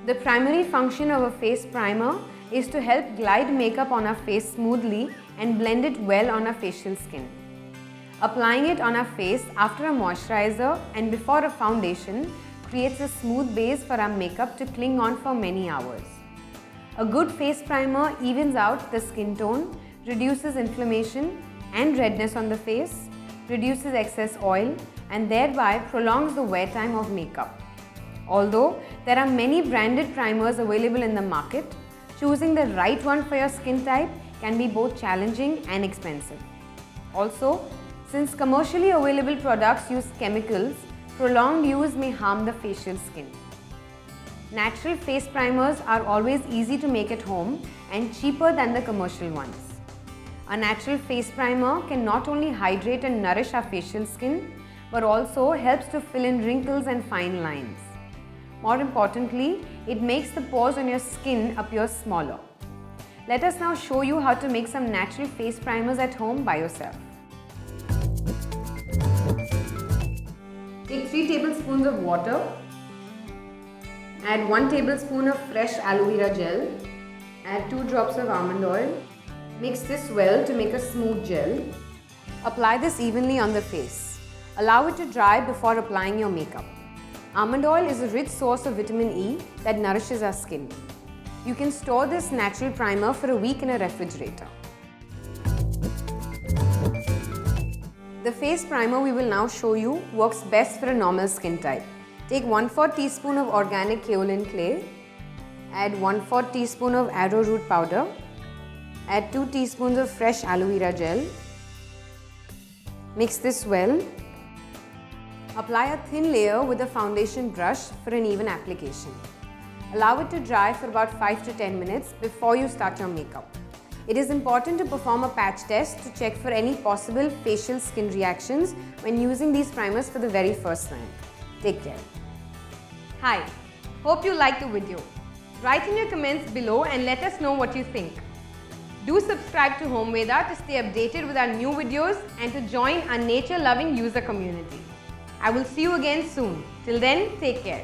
The primary function of a face primer is to help glide makeup on our face smoothly and blend it well on our facial skin. Applying it on our face after a moisturizer and before a foundation creates a smooth base for our makeup to cling on for many hours. A good face primer evens out the skin tone, reduces inflammation and redness on the face, reduces excess oil, and thereby prolongs the wear time of makeup. Although there are many branded primers available in the market, choosing the right one for your skin type can be both challenging and expensive. Also, since commercially available products use chemicals, prolonged use may harm the facial skin. Natural face primers are always easy to make at home and cheaper than the commercial ones. A natural face primer can not only hydrate and nourish our facial skin, but also helps to fill in wrinkles and fine lines. More importantly, it makes the pores on your skin appear smaller. Let us now show you how to make some natural face primers at home by yourself. Take 3 tablespoons of water. Add 1 tablespoon of fresh aloe vera gel. Add 2 drops of almond oil. Mix this well to make a smooth gel. Apply this evenly on the face. Allow it to dry before applying your makeup. Almond oil is a rich source of vitamin E that nourishes our skin. You can store this natural primer for a week in a refrigerator. The face primer we will now show you works best for a normal skin type. Take 1/4 teaspoon of organic kaolin clay. Add 1/4 teaspoon of arrowroot powder. Add 2 teaspoons of fresh aloe vera gel. Mix this well. Apply a thin layer with a foundation brush for an even application. Allow it to dry for about 5 to 10 minutes before you start your makeup. It is important to perform a patch test to check for any possible facial skin reactions when using these primers for the very first time. Take care. Hi, hope you liked the video. Write in your comments below and let us know what you think. Do subscribe to Homeveda to stay updated with our new videos and to join our nature-loving user community. I will see you again soon. Till then, take care.